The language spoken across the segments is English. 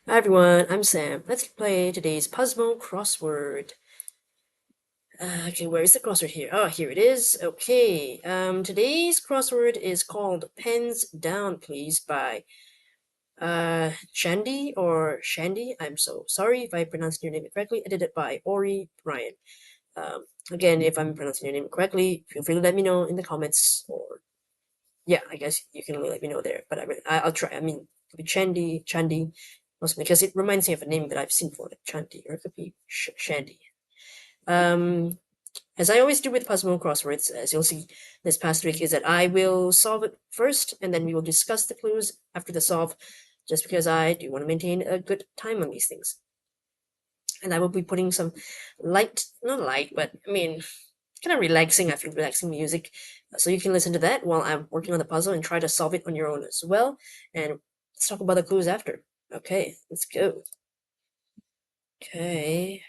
Hi everyone, I'm Sam. Let's play today's Puzzmo Crossword. Okay, where is the crossword here? Oh, here it is. Okay, today's crossword is called Pens Down Please by Shandy or Shandy. I'm so sorry if I pronounced your name incorrectly. Edited by Ori Ryan. Again, if I'm pronouncing your name incorrectly, feel free to let me know in the comments, or yeah, I guess you can let me know there. But I'll try. I mean, it could be Chandy, mostly because it reminds me of a name that I've seen before, like Chandy, or it could be Shandy. As I always do with Puzzmo Crosswords, as you'll see this past week, is that I will solve it first, and then we will discuss the clues after the solve, just because I do want to maintain a good time on these things. And I will be putting some not light, but I mean, kind of relaxing, I feel relaxing music. So you can listen to that while I'm working on the puzzle and try to solve it on your own as well. And let's talk about the clues after. Okay, let's go. Okay.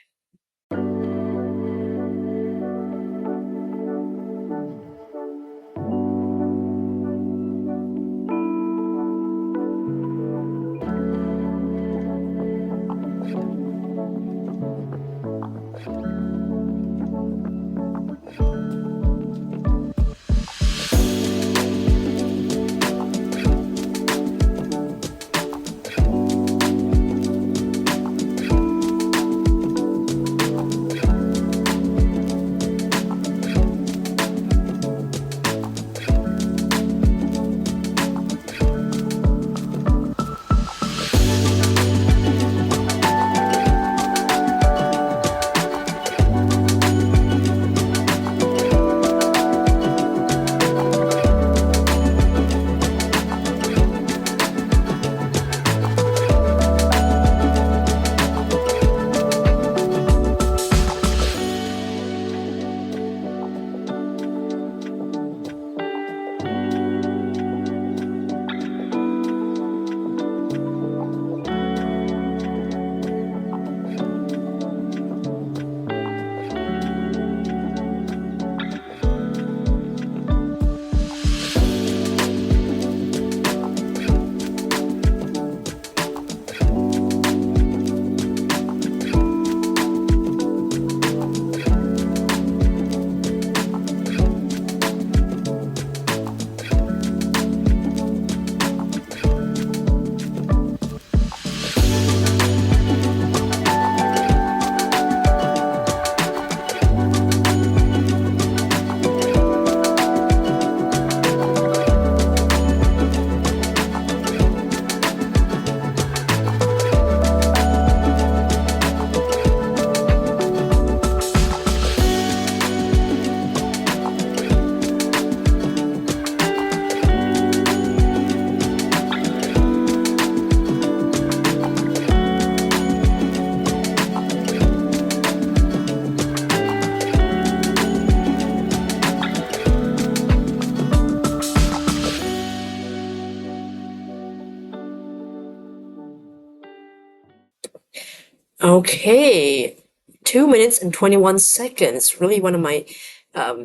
Okay, 2 minutes and 21 seconds. Really one of my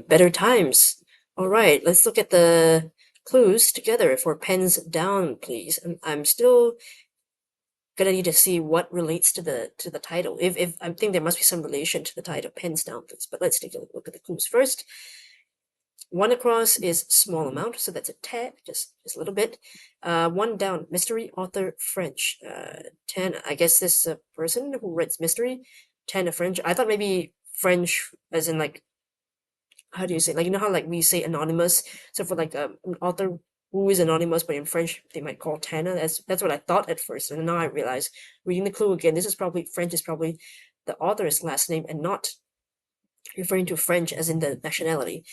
better times. All right, let's look at the clues together for Pens Down, please. I'm still gonna need to see what relates to the title. If I think there must be some relation to the title, Pens Down, please. But let's take a look at the clues first. One across is small amount, so that's a tad, just a little bit. One down, mystery author French. 10, I guess this is a person who writes mystery. 10 a French. I thought maybe French as in like, how do you say, like, you know how like we say anonymous, so for like an author who is anonymous, but in French they might call Tana. That's what I thought at first, and now I realize, reading the clue again, this is probably, French is probably the author's last name and not referring to French as in the nationality.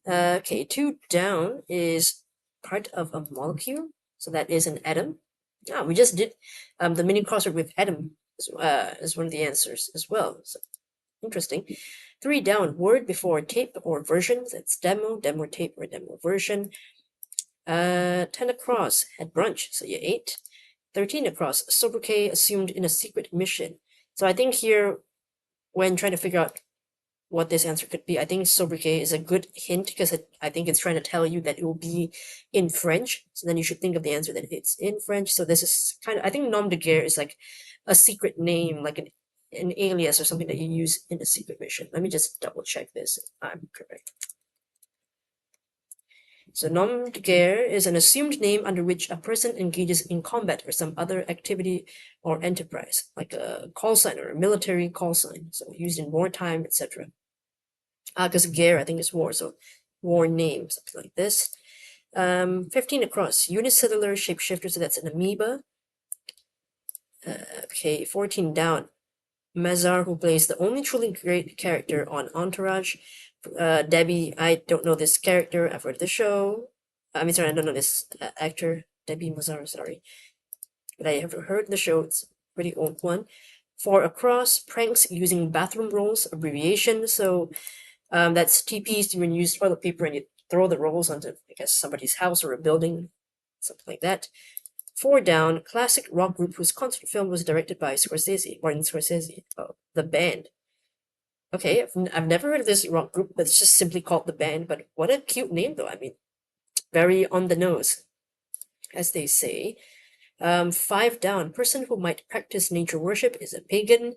Okay, 2 down is part of a molecule, so that is an atom. We just did the mini crossword with atom as one of the answers as well. So interesting. 3 down, word before tape or version. That's demo, demo tape, or demo version. 10 across, had brunch, so you ate. 13 across, sobriquet assumed in a secret mission. So I think here, when trying to figure out what this answer could be. I think sobriquet is a good hint because I think it's trying to tell you that it will be in French. So then you should think of the answer that it's in French. So this is kind of, I think nom de guerre is like a secret name, like an alias or something that you use in a secret mission. Let me just double check this. I'm correct. So nom de guerre is an assumed name under which a person engages in combat or some other activity or enterprise, like a call sign or a military call sign. So used in wartime, etc. Because guerre, I think, is war, so war name, something like this. 15 across, unicellular shapeshifter, so that's an amoeba. Okay, 14 down, Mazar, who plays the only truly great character on Entourage. Debbie, I don't know this character, I've heard the show. I mean, sorry, I don't know this actor, Debbie Mazar, sorry. But I have heard the show, it's a pretty old one. 4 across, pranks using bathroom rolls, abbreviation, so that's TPs when you use toilet paper and you throw the rolls onto, I guess, somebody's house or a building, something like that. 4 down, classic rock group whose concert film was directed by Martin Scorsese. Oh, The Band. Okay, I've never heard of this rock group, but it's just simply called The Band. But what a cute name, though. I mean, very on the nose, as they say. 5 down, person who might practice nature worship is a pagan.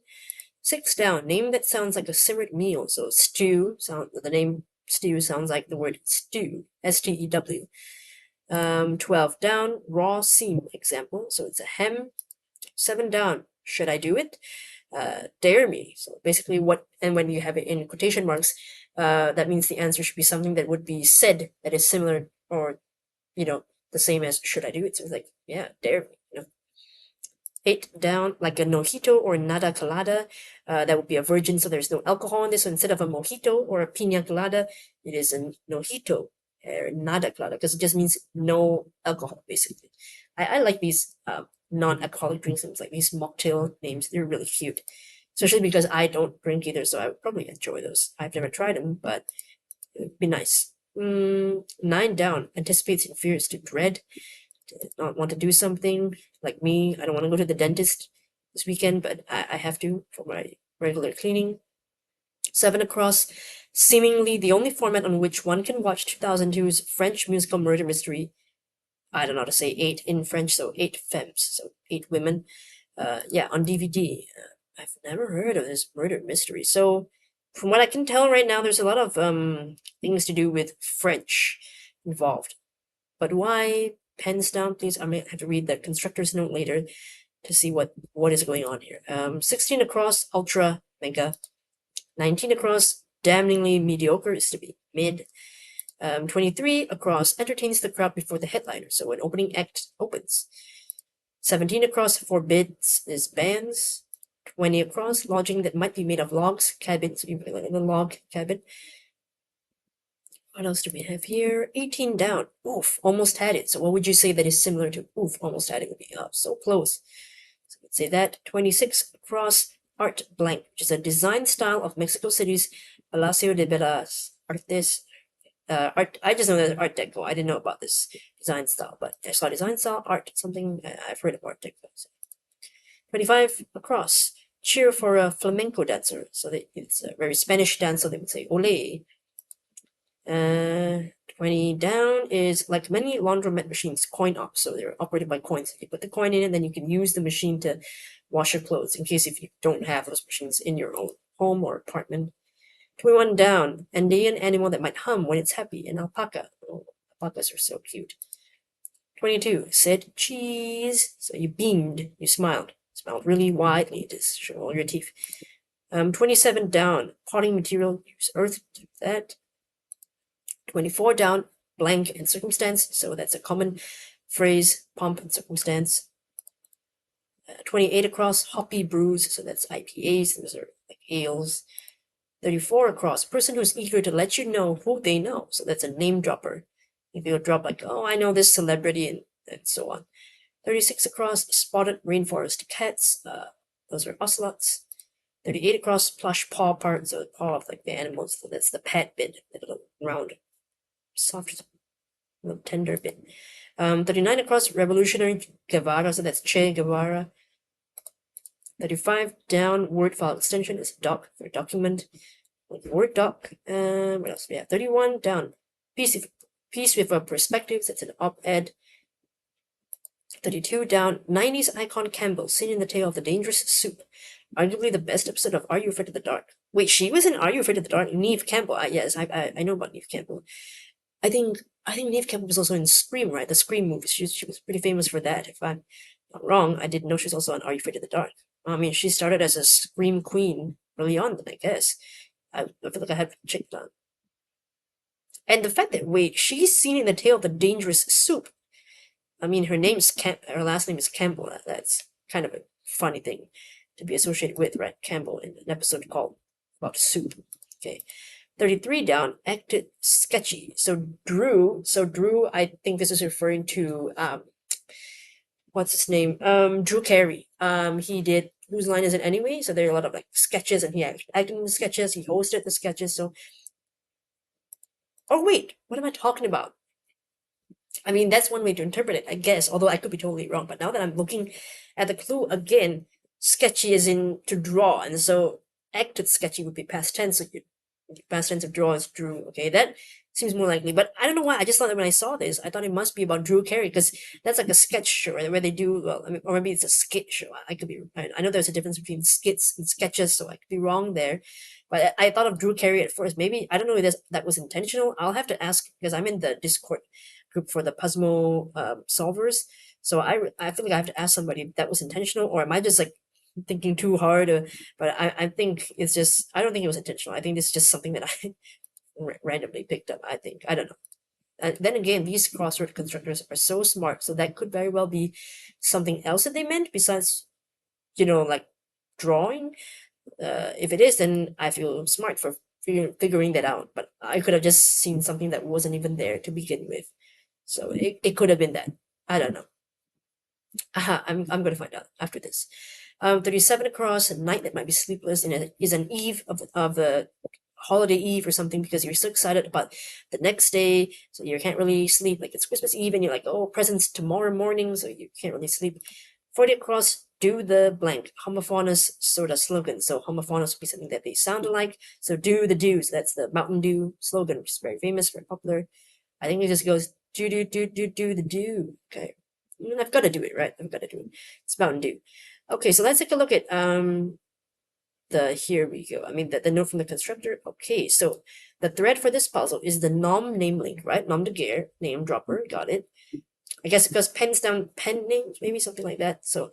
6 down, name that sounds like a simmered meal. So stew, the name stew sounds like the word stew, S-T-E-W. 12 down, raw seam example. So it's a hem. 7 down, should I do it? Dare me. So basically and when you have it in quotation marks, that means the answer should be something that would be said that is similar or, the same as should I do it? So it's like, yeah, dare me, 8 down, like a mojito or nada colada. That would be a virgin, so there's no alcohol in this. So instead of a mojito or a pina colada, it is a mojito or nada colada because it just means no alcohol, basically. I like these non-alcoholic drinks, like these mocktail names. They're really cute, especially because I don't drink either, so I would probably enjoy those. I've never tried them, but it would be nice. 9 down, anticipates and fears to dread. Not want to do something like me. I don't want to go to the dentist this weekend, but I have to for my regular cleaning. 7 across, seemingly the only format on which one can watch 2002's French musical murder mystery. I don't know how to say 8 in French, so 8 femmes, so 8 women. Yeah, on DVD. I've never heard of this murder mystery. So from what I can tell right now, there's a lot of things to do with French involved. But why? Pens down, please. I may have to read the constructor's note later to see what is going on here. 16 across, ultra, mega. 19 across, damningly mediocre is to be mid. 23 across, entertains the crowd before the headliner, so an opening act opens. 17 across, forbids is bans. 20 across, lodging that might be made of logs, cabin, so you like a log cabin. What else do we have here? 18 down. Oof, almost had it. So what would you say that is similar to oof, almost had it would be so close. So let's say that. 26 across, art blank, which is a design style of Mexico City's Palacio de Bellas Artes. Art. I just know that Art Deco. I didn't know about this design style, but I saw design style, art, something. I've heard of Art Deco. So. 25 across, cheer for a flamenco dancer. So it's a very Spanish dance, so they would say ole. 20 down is like many laundromat machines, coin op, so they're operated by coins. You put the coin in and then you can use the machine to wash your clothes in case if you don't have those machines in your own home or apartment. 21 down, Andean animal that might hum when it's happy, an alpaca. Oh, alpacas are so cute. 22, said cheese. So you beamed, you smiled really widely to show all your teeth. 27 down, potting material, use earth to do that. 24 down, blank and circumstance, so that's a common phrase, pomp and circumstance. 28 across, hoppy brews, so that's IPAs, those are like ales. 34 across, person who's eager to let you know who they know, so that's a name dropper. If you'll drop like, oh, I know this celebrity, and so on. 36 across, spotted rainforest cats, those are ocelots. 38 across, plush paw part, so the paw of like the animals, so that's the pet bit, the little round soft, little tender bit. 39 across, revolutionary Guevara, so that's Che Guevara. 35 down, word file extension is doc for document. Word doc. What else? We have 31 down. Piece with a perspective. That's an op-ed. 32 down. 90s icon Campbell, seen in the tale of the dangerous soup. Arguably the best episode of Are You Afraid of the Dark? Wait, she was in Are You Afraid of the Dark? Neve Campbell. Yes, I know about Neve Campbell. I think Neve Campbell was also in Scream, right? The Scream movies. She was pretty famous for that. If I'm not wrong, I didn't know she was also on Are You Afraid of the Dark? I mean, she started as a Scream queen early on, then I guess. I feel like I had checked on. And the fact that wait, she's seen in the tale of the dangerous soup. I mean, her last name is Campbell. That's kind of a funny thing to be associated with, right? Campbell in an episode called about soup. Okay. 33 down, acted sketchy. So Drew, I think this is referring to what's his name? Drew Carey. He did Whose Line Is It Anyway? So there are a lot of like sketches, and he acted in the sketches, he hosted the sketches. So oh wait, what am I talking about? I mean, that's one way to interpret it, I guess, although I could be totally wrong. But now that I'm looking at the clue again, sketchy is in to draw, and so acted sketchy would be past tense. So past tense of draw is drew. Okay, that seems more likely. But I don't know why. I just thought that when I saw this, I thought it must be about Drew Carey because that's like a sketch show, right, where they do well. I mean, or maybe it's a skit show. I could be. I know there's a difference between skits and sketches, so I could be wrong there. But I thought of Drew Carey at first. Maybe I don't know if that was intentional. I'll have to ask because I'm in the Discord group for the Puzzmo solvers. So I feel like I have to ask somebody if that was intentional, or am I just like thinking too hard? But I think it's just I don't think it was intentional. I think it's just something that I randomly picked up. I think I don't know. And then again, these crossword constructors are so smart, so that could very well be something else that they meant besides, like drawing. If it is, then I feel smart for figuring that out. But I could have just seen something that wasn't even there to begin with. So it could have been that. I don't know. I'm going to find out after this. 37 across, a night that might be sleepless, and it is an eve of the holiday eve or something because you're so excited about the next day, so you can't really sleep. Like it's Christmas Eve, and you're like, oh, presents tomorrow morning, so you can't really sleep. 40 across, do the blank. Homophonous sort of slogan. So homophonous would be something that they sound alike. So do the do's. That's the Mountain Dew slogan, which is very famous, very popular. I think it just goes do the do. Okay. I've got to do it, right? I've got to do it. It's Mountain Dew. Okay, so let's take a look at here we go. I mean the note from the constructor. Okay, so the thread for this puzzle is the nom name link, right? Nom de guerre, name dropper, got it. I guess because pens down pen names, maybe something like that. So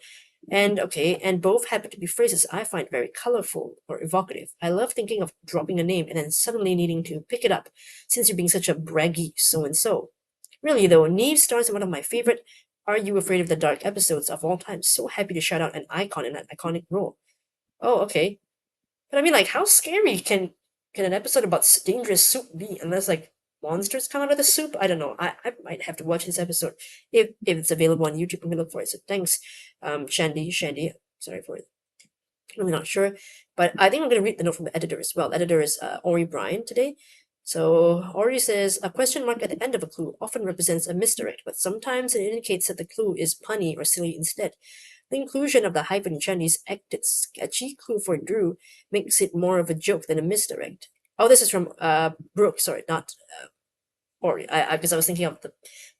and both happen to be phrases I find very colorful or evocative. I love thinking of dropping a name and then suddenly needing to pick it up since you're being such a braggy so-and-so. Really though, Neve stars in one of my favorite Are You Afraid of the Dark episodes of all time. So happy to shout out an icon in that iconic role. Oh, okay. But I mean, like, how scary can an episode about dangerous soup be unless like monsters come out of the soup? I don't know. I might have to watch this episode if it's available on YouTube. I'm gonna look for it. So thanks, Shandy. Sorry for it. I'm really not sure, but I think I'm gonna read the note from the editor as well. The editor is Ori Bryan today. So Ori says a question mark at the end of a clue often represents a misdirect, but sometimes it indicates that the clue is punny or silly instead. The inclusion of the hyphen Chinese acted sketchy clue for Drew makes it more of a joke than a misdirect. Oh, this is from Brooke. Sorry, not Ori. Because I was thinking of the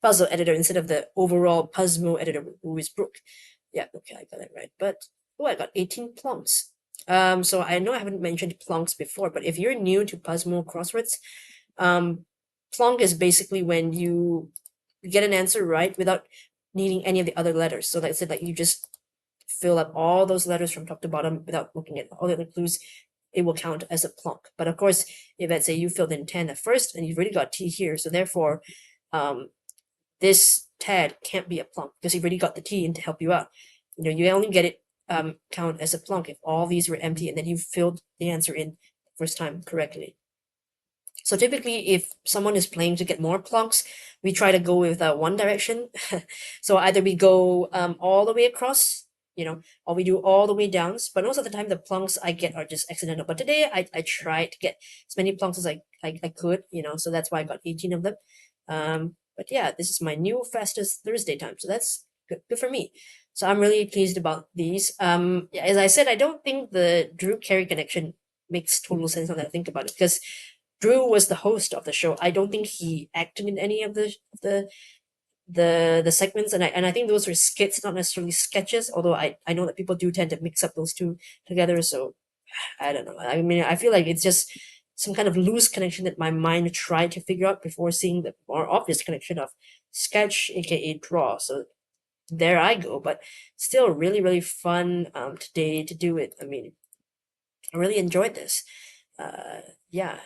puzzle editor instead of the overall Puzzmo editor, who is Brooke. Yeah, okay, I got it right. But oh, I got 18 plonks. So I know I haven't mentioned plonks before, but if you're new to Puzzmo Crosswords, plonk is basically when you get an answer right without needing any of the other letters. So like I said, like you just fill up all those letters from top to bottom without looking at all the other clues, it will count as a plonk. But of course, if let's say you filled in 10 at first and you've already got T here, so therefore this TAD can't be a plonk because you've already got the T in to help you out. You only get it count as a plonk if all these were empty and then you filled the answer in the first time correctly. So typically, if someone is playing to get more plonks, we try to go with one direction. So either we go all the way across, or we do all the way down. But most of the time, the plonks I get are just accidental. But today, I tried to get as many plonks as I could, so that's why I got 18 of them. But yeah, this is my new fastest Thursday time, so that's good for me. So I'm really pleased about these. As I said, I don't think the Drew Carey connection makes total sense now that I think about it, because Drew was the host of the show. I don't think he acted in any of the segments, and I think those were skits, not necessarily sketches. Although I know that people do tend to mix up those two together, so I don't know. I mean, I feel like it's just some kind of loose connection that my mind tried to figure out before seeing the more obvious connection of sketch, aka draw. So there I go. But still, really, really fun today to do it. I mean, I really enjoyed this. Yeah,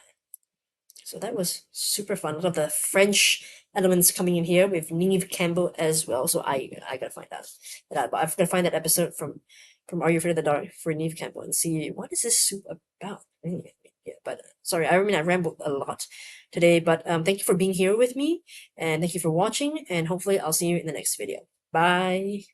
so that was super fun. A lot of the French elements coming in here with Neve Campbell as well. So I gotta find out that. But I've gotta find that episode from Are You Afraid of the Dark for Neve Campbell and see what is this soup about. Anyway, yeah, but sorry, I mean I rambled a lot today. But thank you for being here with me, and thank you for watching. And hopefully I'll see you in the next video. Bye.